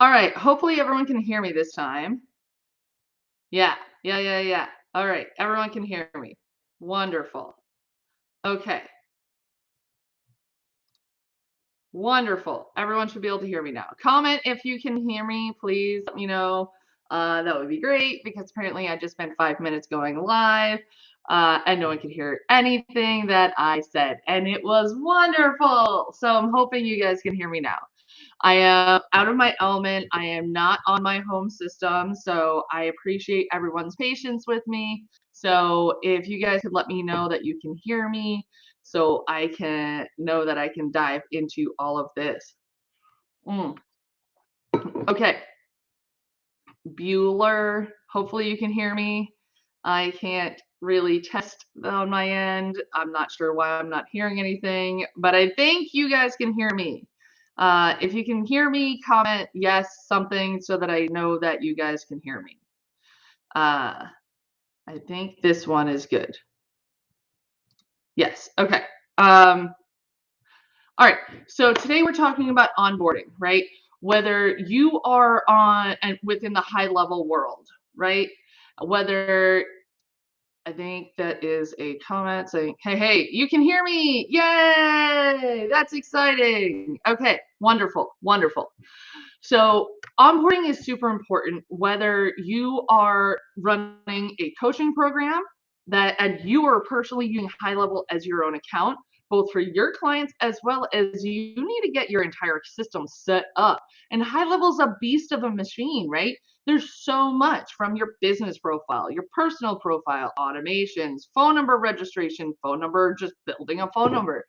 All right, hopefully everyone can hear me this time. Yeah, yeah. All right, everyone can hear me. Wonderful. Okay, wonderful. Everyone should be able to hear me now. Comment if you can hear me, please. Let me know. That would be great because apparently I just spent 5 minutes going live, and no one could hear anything that I said, and it was wonderful. So I'm hoping you guys can hear me now. I am out of my element. I am not on my home system, so I appreciate everyone's patience with me. So if you guys could let me know that you can hear me, so I can know that I can dive into all of this. Mm. Okay, Bueller, hopefully you can hear me. I can't really test on my end. I'm not sure why I'm not hearing anything, but I think you guys can hear me. If you can hear me, comment yes, something so that I know that you guys can hear me. I think this one is good. Yes, okay. All right, so today we're talking about onboarding, right? Whether you are on and within the high level world, right? Whether I think that is a comment saying, hey, you can hear me. Yay! That's exciting. Okay, wonderful. So, onboarding is super important whether you are running a coaching program and you are personally using high level as your own account, both for your clients as well as you need to get your entire system set up. And high level is a beast of a machine, right? There's so much from your business profile, your personal profile, automations, phone number registration, phone number, just building a phone number,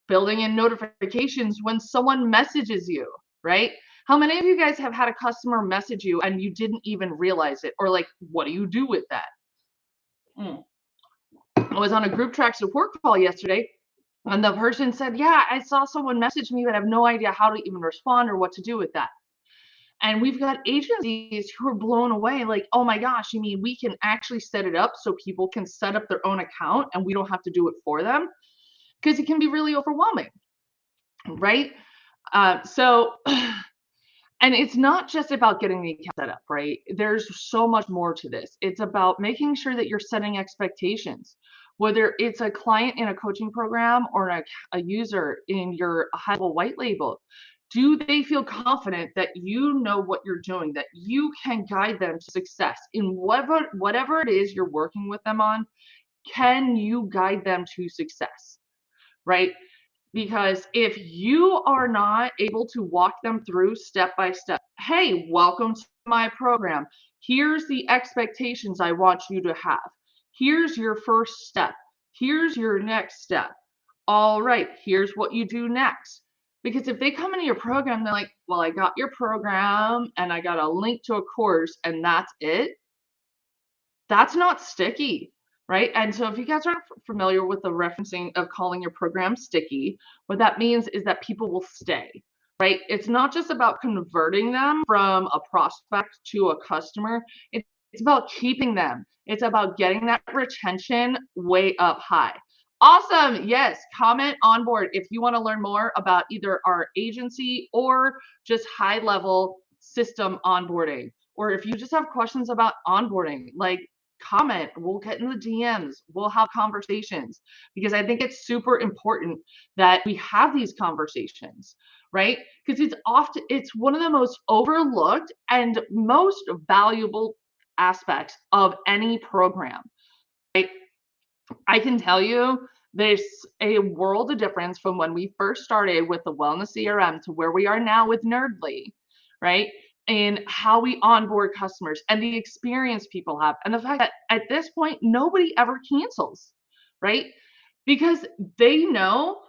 building in notifications when someone messages you, right? How many of you guys have had a customer message you and you didn't even realize it? Or like, what do you do with that? I was on a group track support call yesterday and the person said, yeah, I saw someone message me, but I have no idea how to even respond or what to do with that. And we've got agencies who are blown away like, oh my gosh, you mean we can actually set it up so people can set up their own account and we don't have to do it for them? Because it can be really overwhelming, right? So, and it's not just about getting the account set up, right? There's so much more to this. It's about making sure that you're setting expectations, whether it's a client in a coaching program or a user in your high level white label. Do they feel confident that you know what you're doing, that you can guide them to success in whatever it is you're working with them on? Can you guide them to success, right? Because if you are not able to walk them through step by step, hey, welcome to my program. Here's the expectations I want you to have. Here's your first step. Here's your next step. All right, here's what you do next. Because if they come into your program, they're like, well, I got your program and I got a link to a course and that's it. That's not sticky, right? And so if you guys aren't familiar with the referencing of calling your program sticky, what that means is that people will stay, right? It's not just about converting them from a prospect to a customer. It's about keeping them. It's about getting that retention way up high. Awesome. Yes. Comment on board if you want to learn more about either our agency or just high level system onboarding. Or if you just have questions about onboarding, like comment, we'll get in the DMs, we'll have conversations because I think it's super important that we have these conversations, right? Because it's one of the most overlooked and most valuable aspects of any program, right? I can tell you there's a world of difference from when we first started with the wellness CRM to where we are now with Nerdly, right? And how we onboard customers and the experience people have. And the fact that at this point, nobody ever cancels, right? Because they know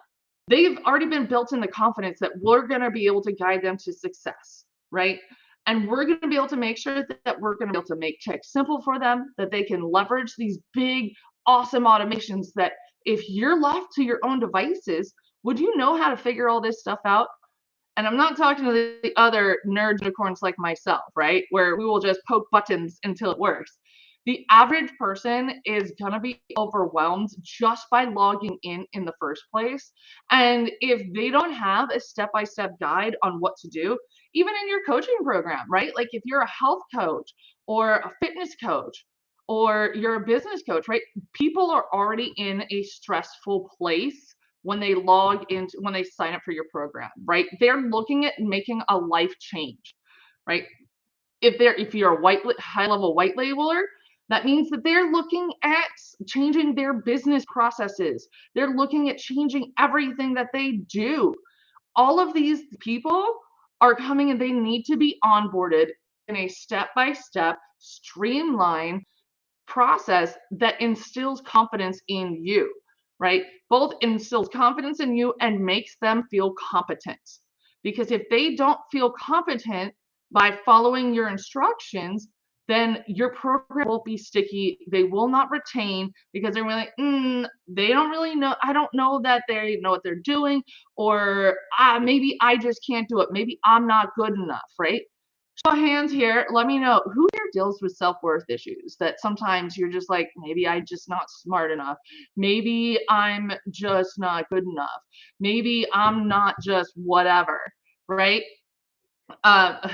they've already been built in the confidence that we're going to be able to guide them to success, right? And we're going to be able to make sure that we're going to be able to make tech simple for them, that they can leverage these big, awesome automations that if you're left to your own devices, would you know how to figure all this stuff out? And I'm not talking to the other nerd unicorns like myself, right? Where we will just poke buttons until it works. The average person is going to be overwhelmed just by logging in the first place. And if they don't have a step-by-step guide on what to do, even in your coaching program, right? Like if you're a health coach or a fitness coach or you're a business coach, right? People are already in a stressful place when they when they sign up for your program, right? They're looking at making a life change, right? If you're a high level white labeler, that means that they're looking at changing their business processes. They're looking at changing everything that they do. All of these people are coming and they need to be onboarded in a step-by-step streamline process that instills confidence in you, right? Both instills confidence in you and makes them feel competent. Because if they don't feel competent by following your instructions, then your program won't be sticky. They will not retain because they're really, they don't really know. I don't know that they know what they're doing, or maybe I just can't do it. Maybe I'm not good enough, right? Show of hands here. Let me know who here deals with self-worth issues that sometimes you're just like, maybe I'm just not smart enough. Maybe I'm just not good enough. Maybe I'm not just whatever, right? Uh,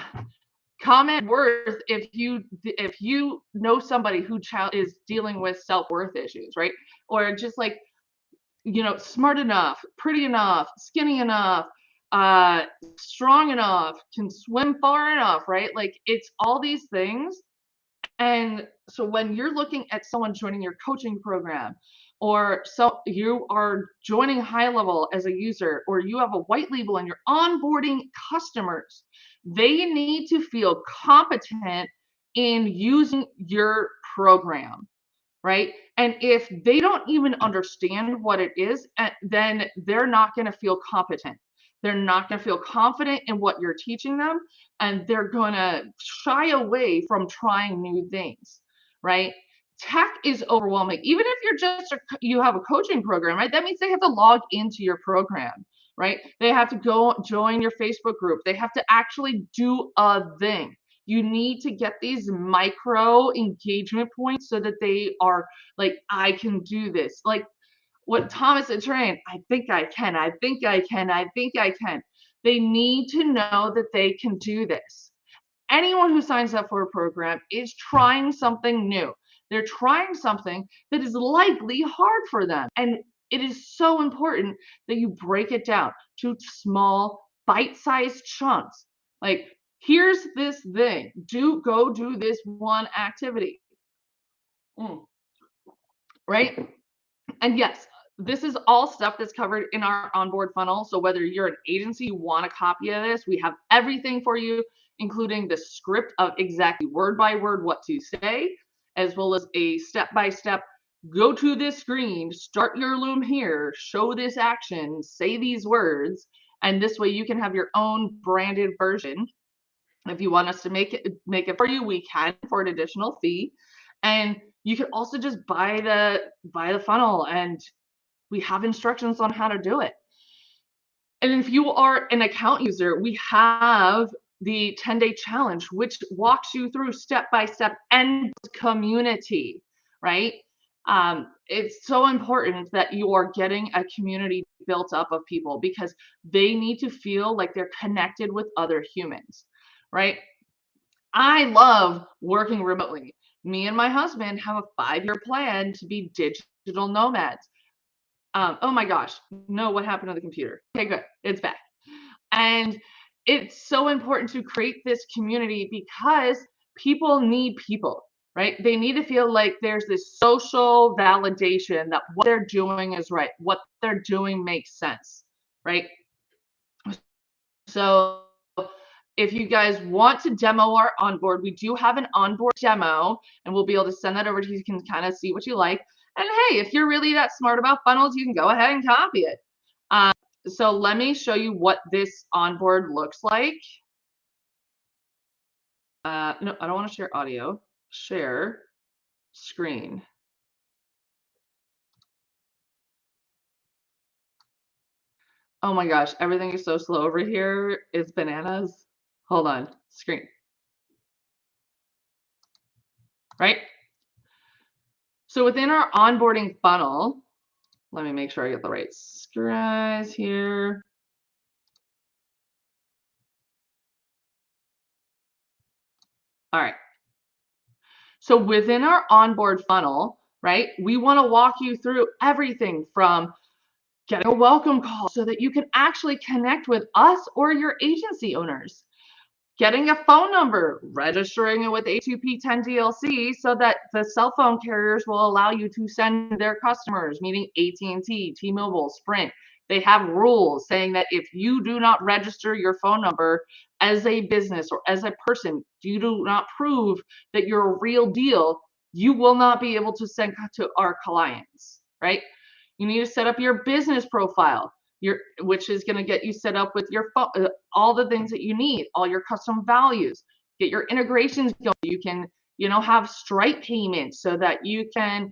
comment worth if you know somebody who is dealing with self-worth issues, right? Or just like, smart enough, pretty enough, skinny enough, strong enough, can swim far enough, right? Like it's all these things. And so when you're looking at someone joining your coaching program, or so you are joining high level as a user, or you have a white label and you're onboarding customers, they need to feel competent in using your program, right? And if they don't even understand what it is, then they're not going to feel competent. They're not going to feel confident in what you're teaching them, and they're going to shy away from trying new things, right? Tech is overwhelming. Even if you have a coaching program, right? That means they have to log into your program, right? They have to go join your Facebook group. They have to actually do a thing. You need to get these micro engagement points so that they are like, I can do this. Like what Thomas had trained, I think I can, I think I can, I think I can. They need to know that they can do this. Anyone who signs up for a program is trying something new. They're trying something that is likely hard for them. And it is so important that you break it down to small, bite-sized chunks. Like, here's this thing. Go do this one activity. Right? And yes, this is all stuff that's covered in our onboard funnel. So whether you're an agency, you want a copy of this, we have everything for you, including the script of exactly word by word what to say, as well as a step-by-step, go to this screen, start your loom here, show this action, say these words, and this way you can have your own branded version. If you want us to make it for you, we can for an additional fee. And you can also just buy the funnel, and we have instructions on how to do it. And if you are an account user, we have the 10-day challenge, which walks you through step by step and community, right? It's so important that you are getting a community built up of people because they need to feel like they're connected with other humans, right? I love working remotely. Me and my husband have a 5-year plan to be digital nomads. Oh my gosh, no, what happened to the computer? Okay, good, it's back. And it's so important to create this community because people need people, right? They need to feel like there's this social validation that what they're doing is right, what they're doing makes sense, right? So if you guys want to demo our onboard, we do have an onboard demo, and we'll be able to send that over to you. You can kind of see what you like. And hey, if you're really that smart about funnels, you can go ahead and copy it. So let me show you what this onboard looks like. No, I don't want to share audio. Share screen. Oh my gosh, everything is so slow over here. It's bananas. Hold on, screen. Right? So within our onboarding funnel, let me make sure I get the right size here. All right. So within our onboard funnel, right, we want to walk you through everything from getting a welcome call so that you can actually connect with us or your agency owners, getting a phone number, registering it with A2P10 DLC so that the cell phone carriers will allow you to send their customers, meaning AT&T, T-Mobile, Sprint. They have rules saying that if you do not register your phone number as a business or as a person, you do not prove that you're a real deal, you will not be able to send to our clients, right? You need to set up your business profile, which is going to get you set up with your all the things that you need, all your custom values, get your integrations going. You can, have Stripe payments so that you can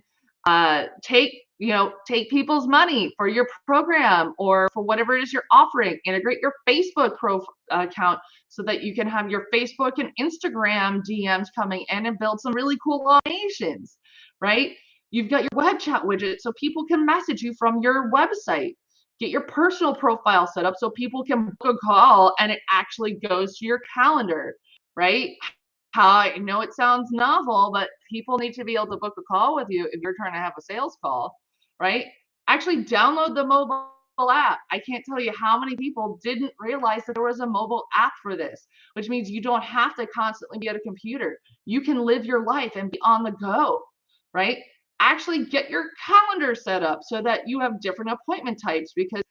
take people's money for your program or for whatever it is you're offering. Integrate your Facebook account so that you can have your Facebook and Instagram DMs coming in and build some really cool automations, right? You've got your web chat widget so people can message you from your website. Get your personal profile set up so people can book a call and it actually goes to your calendar, right? How I know it sounds novel, but people need to be able to book a call with you if you're trying to have a sales call, right? Actually download the mobile app. I can't tell you how many people didn't realize that there was a mobile app for this, which means you don't have to constantly be at a computer. You can live your life and be on the go, right? Actually get your calendar set up so that you have different appointment types, because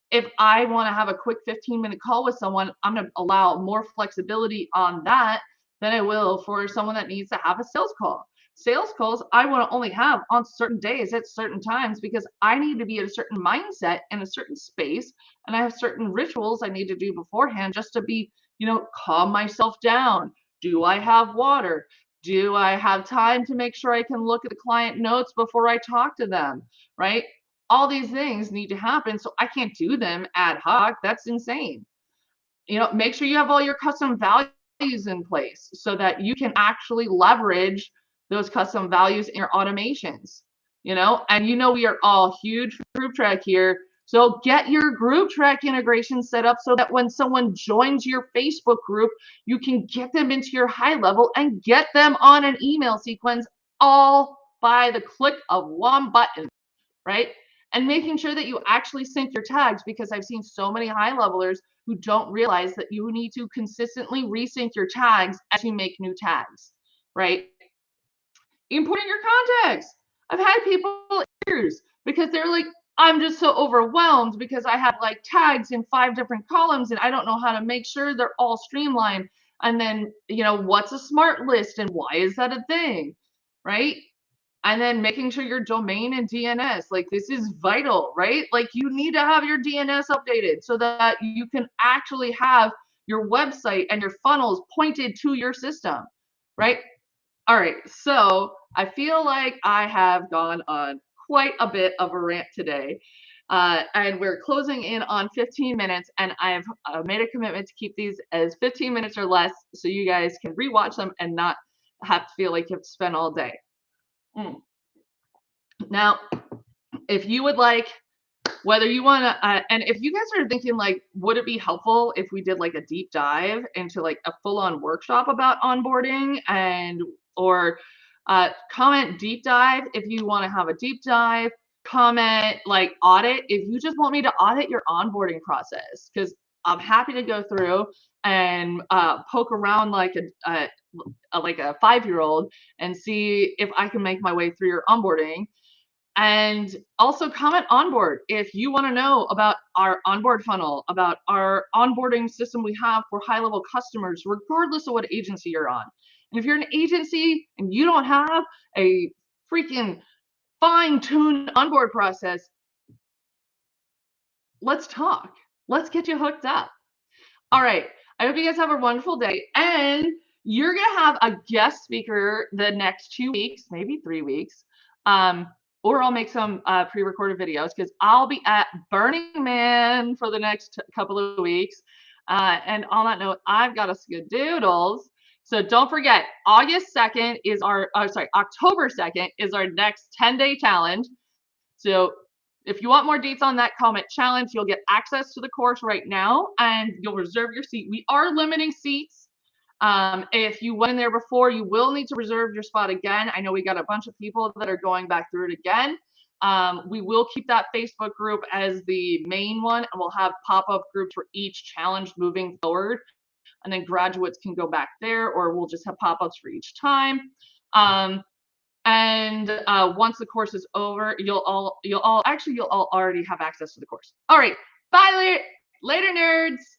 if I want to have a quick 15-minute call with someone, I'm going to allow more flexibility on that than I will for someone that needs to have a sales call. Sales calls I want to only have on certain days at certain times because I need to be in a certain mindset and a certain space, and I have certain rituals I need to do beforehand just to be, calm myself down. Do I have water? Do I have time to make sure I can look at the client notes before I talk to them, right? All these things need to happen, so I can't do them ad hoc. That's insane. Make sure you have all your custom values in place so that you can actually leverage those custom values in your automations, and we are all huge group track here. So get your group track integration set up so that when someone joins your Facebook group, you can get them into your high level and get them on an email sequence all by the click of one button, right? And making sure that you actually sync your tags, because I've seen so many high levelers who don't realize that you need to consistently resync your tags as you make new tags, right? Importing your contacts. I've had people years because they're like, I'm just so overwhelmed because I have like tags in 5 different columns and I don't know how to make sure they're all streamlined. And then, what's a smart list and why is that a thing, right? And then making sure your domain and DNS, like this is vital, right? Like you need to have your DNS updated so that you can actually have your website and your funnels pointed to your system, right? All right, so I feel like I have gone on quite a bit of a rant today. And we're closing in on 15 minutes, and I've made a commitment to keep these as 15 minutes or less so you guys can rewatch them and not have to feel like you have to spend all day. Now, if you would like, whether you want to, and if you guys are thinking like, would it be helpful if we did like a deep dive into like a full-on workshop about onboarding, or comment deep dive if you want to have a deep dive, comment like audit if you just want me to audit your onboarding process, because I'm happy to go through and poke around like a 5-year-old and see if I can make my way through your onboarding. And also comment onboard if you want to know about our onboard funnel, about our onboarding system we have for high-level customers, regardless of what agency you're on. And if you're an agency and you don't have a freaking fine-tuned onboard process, let's talk. Let's get you hooked up. All right. I hope you guys have a wonderful day. And you're going to have a guest speaker the next 2 weeks, maybe 3 weeks. Or I'll make some pre-recorded videos because I'll be at Burning Man for the next couple of weeks. And on that note, I've got a skedoodles. So don't forget, October 2nd is our next 10-day challenge. So if you want more deets on that, comment challenge. You'll get access to the course right now and you'll reserve your seat. We are limiting seats. If you went in there before, you will need to reserve your spot again. I know we got a bunch of people that are going back through it again. We will keep that Facebook group as the main one, and we'll have pop-up groups for each challenge moving forward. And then graduates can go back there, or we'll just have pop-ups for each time. And once the course is over, you'll all already have access to the course. All right, bye later nerds.